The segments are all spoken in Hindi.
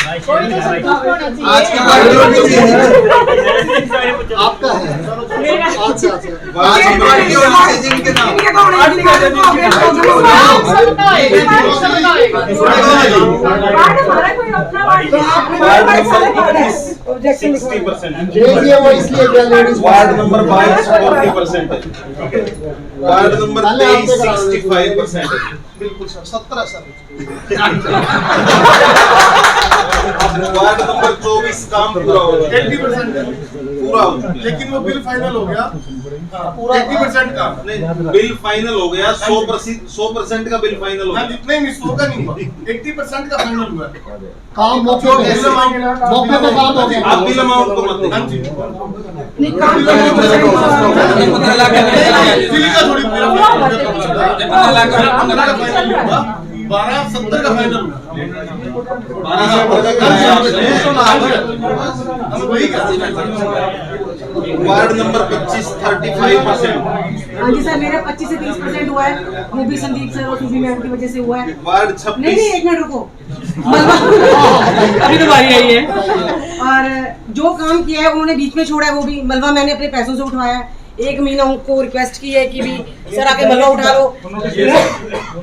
आज का आपका है। अच्छा वार्ड नंबर 22 40% है, वार्ड नंबर 23 65% है। बिल्कुल सर 17 सर। वार्ड नंबर 24 काम पूरा हो गया 80% पूरा हो गया। लेकिन वो बिल फाइनल हो गया पूरा 80% का नहीं बिल फाइनल हो गया 100% का बिल फाइनल हो गया। जितने नहीं 100 का नहीं हुआ 80% का फाइनल हुआ काम मौके पे काम हो गया। आप बिल अमाउंट को मत हाँ जी नहीं काम थोड़ी 1270 का फाइनल वार्ड नंबर 25 35%। हाँ जी सर मेरा 25 से 30% हुआ है, वो भी संदीप सर और सूफी मैम की वजह से हुआ है। वार्ड नहीं 26 एक मिनट रुको अभी तो बारी आई है। और जो काम किया है उन्होंने बीच में छोड़ा है, वो भी मलबा मैंने अपने पैसों से उठवाया है। एक महीना उनको रिक्वेस्ट की है कि भी सर आके मलबा उठा लो।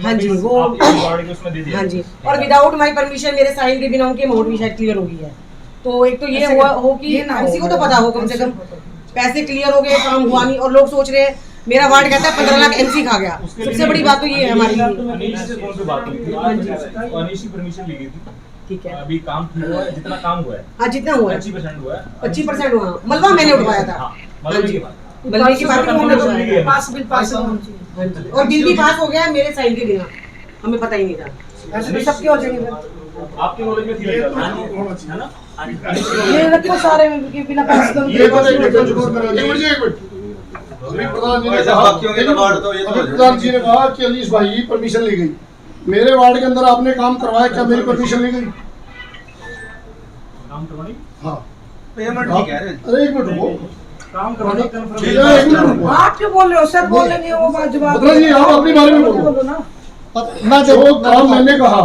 हाँ जी वो हाँ जी और विदाउट माई परमिशन मेरे साइन के बिना उनकी अमाउंट भी शायद क्लियर हो गई है। तो एक तो ये हुआ हो कि किसी को तो पता हो कम से कम पैसे क्लियर हो गए, काम हुआ नहीं और लोग सोच रहे हैं मेरा वार्ड कहता है 15 लाख एमसी खा गया। सबसे बड़ी बात तो ये है हमारी परमिशन ली गई थी। ठीक है अभी काम हुआ है, जितना काम हुआ है हाँ जितना हुआ है 25% हुआ है। 25% हुआ मलबा मैंने उठवाया था। हाँ जी मलबे की बात पास बिल पास और बिल भी पास हो गया मेरे साइन के बिना, हमें पता ही नहीं था। ऐसे तो सबके हो जाएंगे आपके नॉलेज में थी है ना? ये रखो सारे के बिना पास ये तो एक मिनट अभी प्रधान जी ने प्रधान जी ने कहा कि अलीश भाई परमिशन ली गई, मेरे वार्ड के अंदर आपने काम करवाया, क्या मेरी परमिशन ली गई? काम करवानी हाँ पेमेंट नहीं कह रहे। अरे एक मिनट रुको काम करवानी आप क्यों बोल रहे हो सर? बोलेंगे वो बात जवाब भद्रा जी आप अपने बारे में बोलो ना। ना जो काम मैंने कहा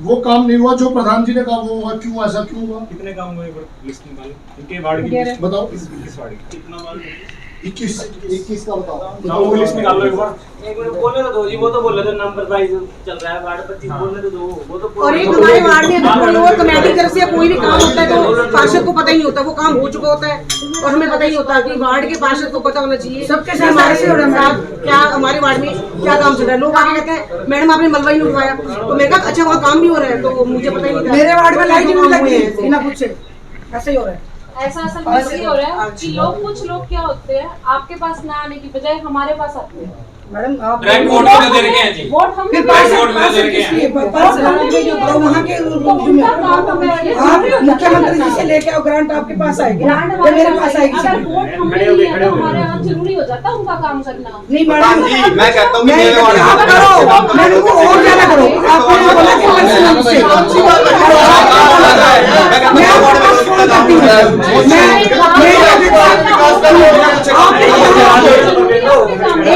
वो काम नहीं हुआ, जो प्रधान जी ने कहा वो हुआ, क्यों ऐसा क्यों हुआ? कितने काम हुए लिस्ट निकालो इनके वार्ड की लिस्ट बताओ। किस वार्ड की कितना वार्ड 21 का बताओ गाँव की लिस्ट निकाल लो एक बार। एक मिनट बोलने तो दो जी, वो तो बोल रहे थे नंबर वाइज चल रहा है वार्ड 25 बोलने तो दो वो तो और एक हमारे वार्ड में कोई और कमेटी की तरफ से कोई भी काम होता है तो पार्षद को पता ही नहीं होता, वो काम हो चुका होता है और हमें पता ही नहीं होता कि वार्ड के पार्षद को पता होना चाहिए सबके साथ हमारे से क्या हमारे वार्ड में क्या काम चल रहा है। लोग आगे कहते हैं मैडम आपने मलबा ही नहीं उठवाया, तो मैंने कहा अच्छा वहाँ काम भी हो रहा है, तो मुझे पता ही नहीं था। मेरे वार्ड में लाइट नहीं लगी है बिना पूछे, ऐसे ही हो रहा है। ऐसा असल में इसलिए हो रहा है कि लोग कुछ लोग क्या होते हैं आपके पास ना आने की बजाय हमारे पास आते हैं। मैडम आप वोट भी दे रखे हैं जी, वोट हम फिर वोट भी दे रखे हैं। वहाँ के आप मुख्यमंत्री जी से लेके आओ ग्रांट आपके पास आएगी, मेरे पास आएगी। अगर वोट हमने नहीं है तो हमारे यहाँ जरूरी हो जाता उनका काम करना। नहीं मैडम मैं कहता हूँ कि मेरे वार्ड आप करो, मैं उनको और ज्यादा करो। आपने बोला कि पर्सनल से एक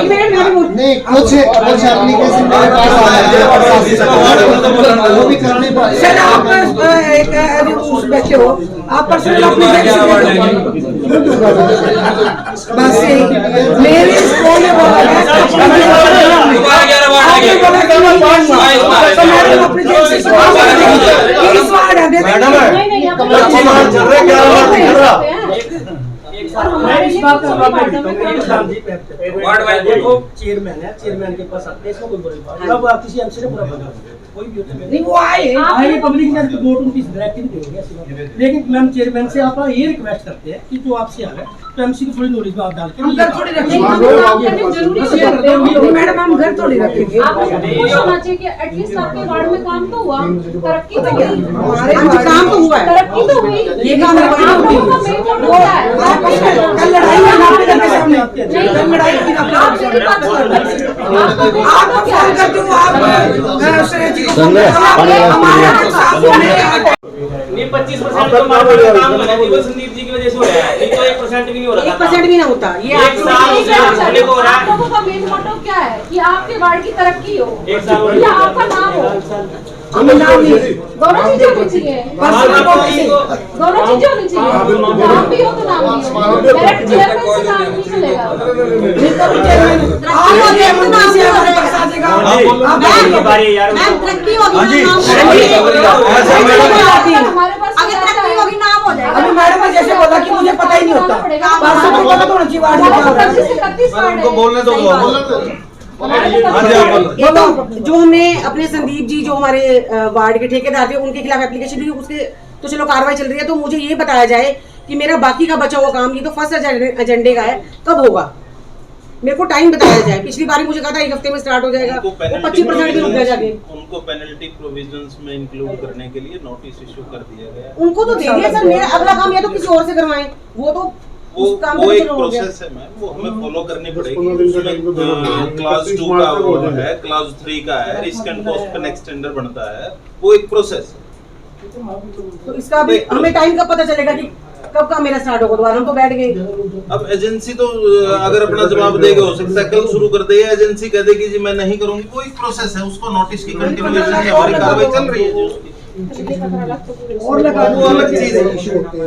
मिनट नहीं कुछ एप्लीकेशन मेरे पास आ है वो भी कराने पड़ेगा। सर आप एक अभी उस बैठे हो आप पर्सनल अपनी बस मेरे फोन में बोला है वार्ड वाइज देखो चेयरमैन है, चेयरमैन के पास आते हैं, इसमें कोई बड़ी बात नहीं। अब आप किसी एमसी ने पूरा बता कोई भी होता है नहीं वो आए आए पब्लिक ने वोट उनकी डायरेक्टली देंगे ऐसी बात नहीं। लेकिन मैम चेयरमैन से आप ये रिक्वेस्ट करते हैं कि जो आपसे आ रहा है तो एमसी की थोड़ी नॉलेज में आप डाल के हम घर थोड़ी रखेंगे, जरूरी हो जाते हैं मैडम हम घर थोड़ी रखेंगे। आपको खुश होना चाहिए कि एटलीस्ट आपके वार्ड में काम तो हुआ, तरक्की तो हुई, हमारे काम तो हुआ है, तरक्की तो हुई। ये काम आप लोगों का मेन वोट होता है। कल लड़ाई में आपके घर के सामने कल लड़ाई की आप मेरी बात सुनो। आप फोन करते हो आप सुरेश जी को हमारे नहीं 25% तो मार्केट काम लगा जी, वो संदीप जी की वजह से हो रहा है, नहीं तो 1% भी नहीं हो रहा। 1% भी ना होता ये एक साल से हो रहा आप है। लोगों का मेन मोटिव क्या है कि आपके वार्ड की तरक्की हो एक साल या आपका नाम हो। हमें नाम नहीं दोनों चीजें होनी चाहिए, दोनों चीजें होनी चाहिए, नाम भी हो तो नाम भी हो। डायरेक्ट चेयरमैन से काम नहीं चलेगा। मैम तरक्की होगी हाँ जी। हमारे पास अगर तरक्की होगी नाम हो जाएगा। अभी मैडम ने जैसे बोला कि मुझे पता ही नहीं होता, परसों को पता होना चाहिए वार्ड में क्या हो रहा है। 25 से 31 वार्ड उनको है। बोलने दो। ये तो जो हमने अपने संदीप जी जो हमारे वार्ड के ठेकेदार थे उनके खिलाफ एप्लीकेशन दी, उसके तो चलो कार्रवाई चल रही है। तो मुझे ये बताया जाए कि मेरा बाकी का बचा हुआ काम, ये तो फर्स्ट एजेंडे का है, कब होगा? मेरे को टाइम बताया जाए। पिछली बार मुझे कहा था 1 हफ्ते में स्टार्ट हो जाएगा, वो 25% भी रुक गया जाके। उनको पेनल्टी प्रोविजंस में इंक्लूड करने के लिए नोटिस इशू कर दिया गया। उनको तो दे दिया सर, मेरा अगला काम या तो किसी और से करवाएं, वो तो उस काम वो पे एक चलो हो गया। प्रोसेस है मैम, वो हमें फॉलो करनी पड़ेगी। उसमें क्लास 2 का वो है, क्लास 3 का है, रिस्क एंड कॉस्ट पे नेक्स्ट टेंडर बनता है, वो एक प्रोसेस है। तो इसका भी हमें टाइम कब पता चलेगा कि कब का मेरा स्टार्ट होगा? दोबारा हम तो बैठ गए। अब एजेंसी तो अगर अपना जवाब देगा, हो सकता है कल शुरू कर दे, या एजेंसी कह देगी जी मैं नहीं करूंगी, वो एक प्रोसेस है। उसको नोटिस की कंटिन्यूएशन है, हमारी कार्रवाई चल रही है जी उसकी। और लगा वो अलग चीज है,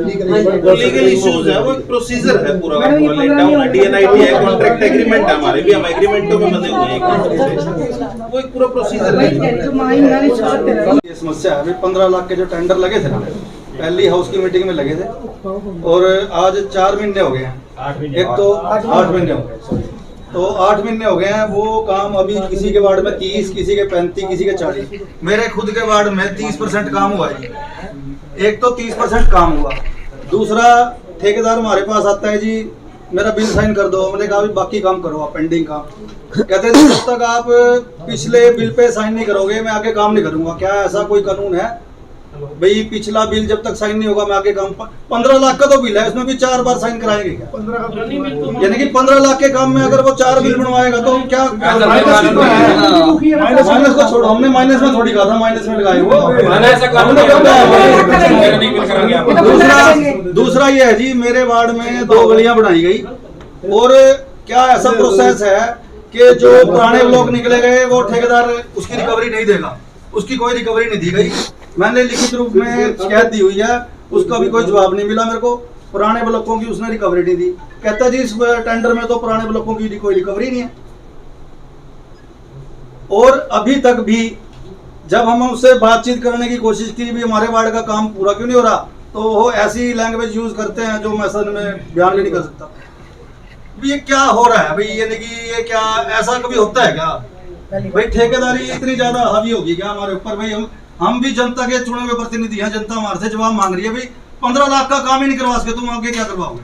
लीगल इश्यूज है, वो एक प्रोसीजर है पूरा लेट डाउन है, डीएनआईटी है, कॉन्ट्रैक्ट एग्रीमेंट है, हमारे भी हम एग्रीमेंटों में बंधे हुए हैं, वो एक पूरा प्रोसीजर है। ये समस्या है। अभी 15 लाख के जो टेंडर लगे थे ना, पहली हाउस की मीटिंग में लगे थे, और आज 4 महीने हो गए हैं। एक तो 8 महीने हो गए, तो 8 महीने हो गए हैं। वो काम अभी किसी के वार्ड में 30, किसी के 35, किसी के 40, मेरे खुद के वार्ड में 30% काम हुआ है जी। एक तो 30% काम हुआ। दूसरा, ठेकेदार हमारे पास आता है जी, मेरा बिल साइन कर दो। मैंने कहा अभी बाकी काम करो आप, पेंडिंग काम। कहते हैं जब तक आप पिछले बिल पे साइन नहीं करोगे मैं आगे काम नहीं करूंगा। क्या ऐसा कोई कानून है भाई? पिछला बिल जब तक साइन नहीं होगा मैं आगे काम। 15 लाख का तो बिल है, उसमें भी 4 बार साइन कराएंगे क्या? यानी कि 15 लाख के काम में अगर वो 4 बिल बनवाएगा तो क्या माइनस को छोड़ो, हमने माइनस में थोड़ी कहा था, माइनस में लगाए वो। दूसरा ये है जी, मेरे वार्ड में 2 गलियां बनाई गई, और क्या ऐसा प्रोसेस है कि जो पुराने ब्लॉक निकले गए वो ठेकेदार उसकी रिकवरी नहीं देगा, उसकी कोई रिकवरी नहीं दी गई। मैंने लिखित रूप में शिकायत दी हुई है, उसका भी कोई जवाब नहीं मिला मेरे को। पुराने ब्लॉकों की उसने रिकवरी नहीं दी। कहता जी इस टेंडर में तो पुराने ब्लॉकों की कोई रिकवरी नहीं है। और अभी तक भी जब हम उससे बातचीत करने की कोशिश की भी हमारे वार्ड का काम पूरा क्यों नहीं हो रहा, तो वो ऐसी लैंग्वेज यूज करते हैं जो मैं असल में बयान भी नहीं कर सकता। ये क्या हो रहा है भाई? यानी कि ये क्या ऐसा कभी होता है क्या भाई? ठेकेदारी इतनी ज्यादा हावी होगी क्या हमारे ऊपर? भाई हम भी जनता के चुने हुए प्रतिनिधि हैं, जनता हमारे से जवाब मांग रही है। भाई 15 लाख का काम ही नहीं करवा सके, तुम आगे क्या करवाओगे?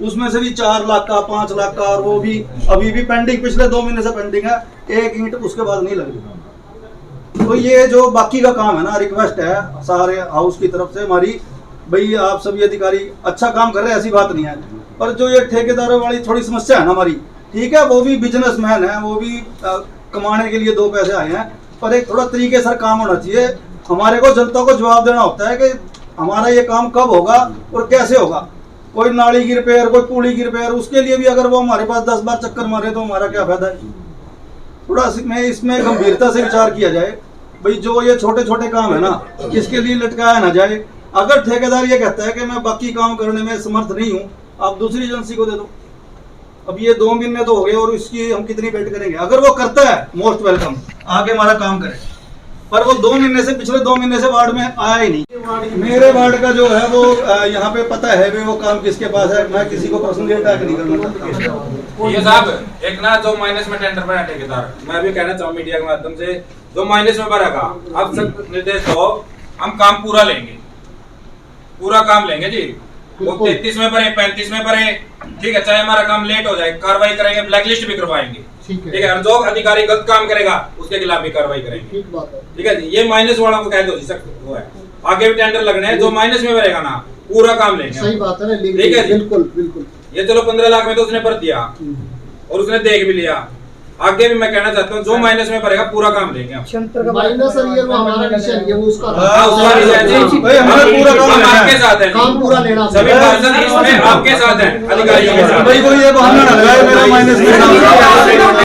उसमें से भी 4 लाख का, 5 लाख का, और वो भी अभी भी पेंडिंग, पिछले 2 महीने से पेंडिंग है। 1 ईंट उसके बाद नहीं लगी। तो ये जो बाकी का काम है ना, रिक्वेस्ट है सारे हाउस की तरफ से हमारी, भाई आप सभी अधिकारी अच्छा काम कर रहे हैं, ऐसी बात नहीं है। पर जो ये ठेकेदारों वाली थोड़ी समस्या है ना हमारी, ठीक है, वो भी बिजनेसमैन है, वो भी कमाने के लिए 2 पैसे आए हैं, पर एक थोड़ा तरीके से काम होना चाहिए। हमारे को जनता को जवाब देना होता है कि हमारा ये काम कब होगा और कैसे होगा। कोई नाली की रिपेयर, कोई पुली की रिपेयर, उसके लिए भी अगर वो हमारे पास 10 बार चक्कर मारे तो हमारा क्या फायदा है? थोड़ा इसमें गंभीरता से विचार किया जाए। भाई जो ये छोटे छोटे काम है ना, इसके लिए लटकाया ना जाए। अगर ठेकेदार ये कहता है कि मैं बाकी काम करने में समर्थ नहीं हूँ, आप दूसरी एजेंसी को दे दो। अब ये 2 महीने तो हो गए और इसकी हम कितनी वेट करेंगे? अगर वो करता है मोस्ट वेलकम, आगे हमारा काम करे, पर वो 2 महीने से, पिछले 2 महीने से वार्ड में आया ही नहीं। मेरे वार्ड का जो है वो यहाँ पे पता है भी वो काम किसके पास है। मैं किसी को पर्सनली अटैक नहीं करना चाहता। ये साहब एक ना जो माइनस में टेंडर पर ठेकेदार, मैं भी कहना चाहूँ मीडिया के माध्यम से, जो माइनस में भरेगा अब सब निर्देश दो, हम काम पूरा लेंगे, पूरा काम लेंगे जी। वो 33 में भरे, 35 में भरे, ठीक है, चाहे हमारा काम लेट हो जाए, कार्रवाई करेंगे, ब्लैक लिस्ट भी करवाएंगे, ठीक है। और जो अधिकारी गलत काम करेगा उसके खिलाफ भी कार्रवाई करेंगे, ठीक बात है, ठीक है जी। ये माइनस वालों को कह दो जी, सख्त वो है। आगे भी टेंडर लगने हैं, जो माइनस में भरेगा ना पूरा काम लेंगे, सही बात है ना, ठीक है जी। बिल्कुल बिल्कुल। ये चलो 15 लाख में तो उसने भर दिया और उसने देख भी लिया। आगे भी मैं कहना चाहता हूँ जो माइनस में भरेगा पूरा काम लेंगे हम। माइनस और ये वो हमारा विषय नहीं है, वो उसका उसका विषय जी, भाई हमें पूरा काम लेना है, आपके साथ है, काम पूरा लेना, सभी पार्षद इसमें आपके साथ हैं, अधिकारियों के साथ। भाई कोई ये बहाना ना लगाए मेरा माइनस में